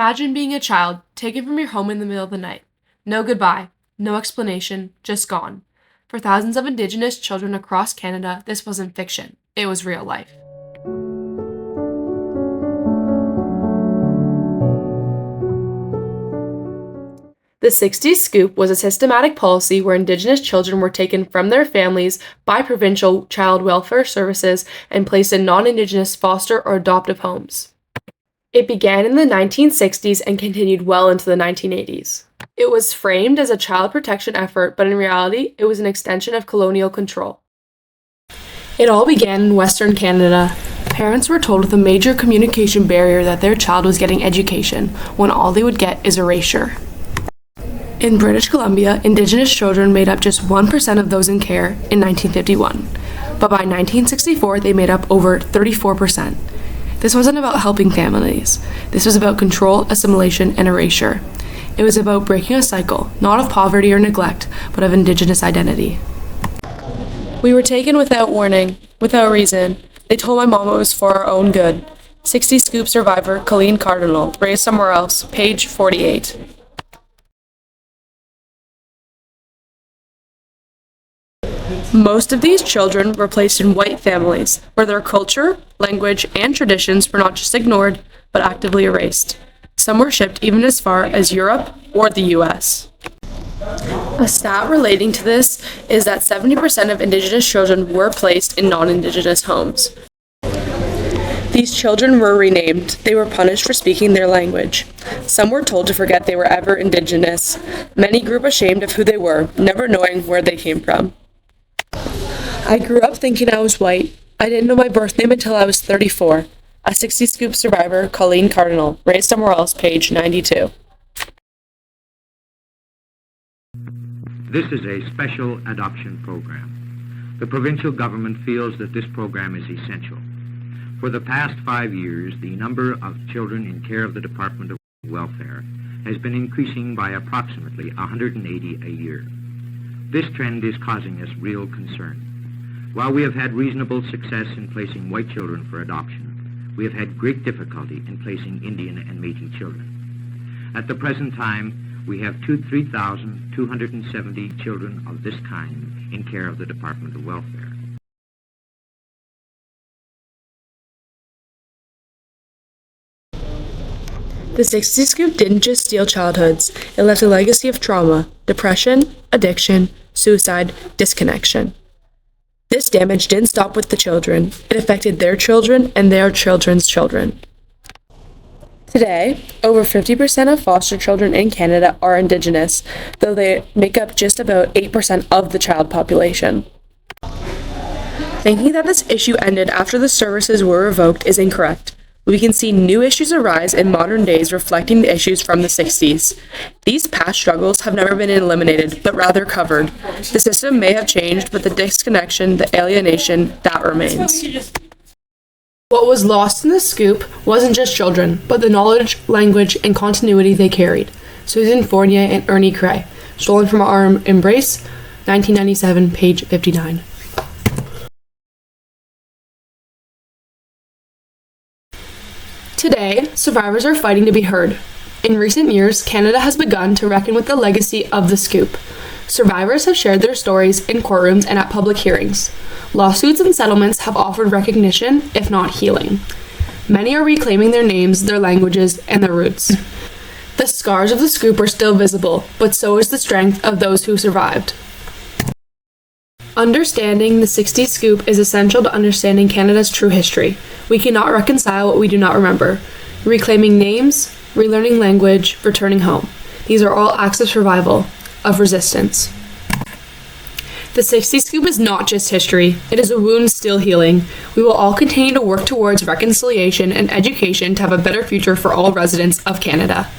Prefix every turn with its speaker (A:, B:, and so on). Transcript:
A: Imagine being a child, taken from your home in the middle of the night. No goodbye, no explanation, just gone. For thousands of Indigenous children across Canada, this wasn't fiction, it was real life. The 60s Scoop was a systematic policy where Indigenous children were taken from their families by provincial child welfare services and placed in non-Indigenous foster or adoptive homes. It began in the 1960s and continued well into the 1980s. It was framed as a child protection effort, but in reality, it was an extension of colonial control. It all began in Western Canada. Parents were told with a major communication barrier that their child was getting education, when all they would get is erasure. In British Columbia, Indigenous children made up just 1% of those in care in 1951, but by 1964 they made up over 34%. This wasn't about helping families. This was about control, assimilation, and erasure. It was about breaking a cycle, not of poverty or neglect, but of Indigenous identity. We were taken without warning, without reason. They told my mom it was for our own good. 60 Scoop survivor Colleen Cardinal, raised somewhere else, page 48. Most of these children were placed in white families, where their culture, language, and traditions were not just ignored, but actively erased. Some were shipped even as far as Europe or the US. A stat relating to this is that 70% of Indigenous children were placed in non-Indigenous homes. These children were renamed. They were punished for speaking their language. Some were told to forget they were ever Indigenous. Many grew up ashamed of who they were, never knowing where they came from. I grew up thinking I was white. I didn't know my birth name until I was 34. A 60 Scoop survivor, Colleen Cardinal, raised somewhere else, page 92.
B: This is a special adoption program. The provincial government feels that this program is essential. For the past 5 years, the number of children in care of the Department of Welfare has been increasing by approximately 180 a year. This trend is causing us real concern. While we have had reasonable success in placing white children for adoption, we have had great difficulty in placing Indian and Métis children. At the present time, we have 3,270 children of this kind in care of the Department of Welfare.
A: The 60 Scoop didn't just steal childhoods, it left a legacy of trauma, depression, addiction, suicide, disconnection. This damage didn't stop with the children. It affected their children and their children's children. Today, over 50% of foster children in Canada are Indigenous, though they make up just about 8% of the child population. Thinking that this issue ended after the services were revoked is incorrect. We can see new issues arise in modern days reflecting the issues from the 60s. These past struggles have never been eliminated, but rather covered. The system may have changed, but the disconnection, the alienation, that remains. What was lost in the Scoop wasn't just children, but the knowledge, language, and continuity they carried. Susan Fournier and Ernie Cray, Stolen from Our Embrace, 1997, page 59. Today, survivors are fighting to be heard. In recent years, Canada has begun to reckon with the legacy of the Scoop. Survivors have shared their stories in courtrooms and at public hearings. Lawsuits and settlements have offered recognition, if not healing. Many are reclaiming their names, their languages, and their roots. The scars of the Scoop are still visible, but so is the strength of those who survived. Understanding the 60 Scoop is essential to understanding Canada's true history. We cannot reconcile what we do not remember. Reclaiming names, relearning language, returning home. These are all acts of survival, of resistance. The 60 Scoop is not just history, it is a wound still healing. We will all continue to work towards reconciliation and education to have a better future for all residents of Canada.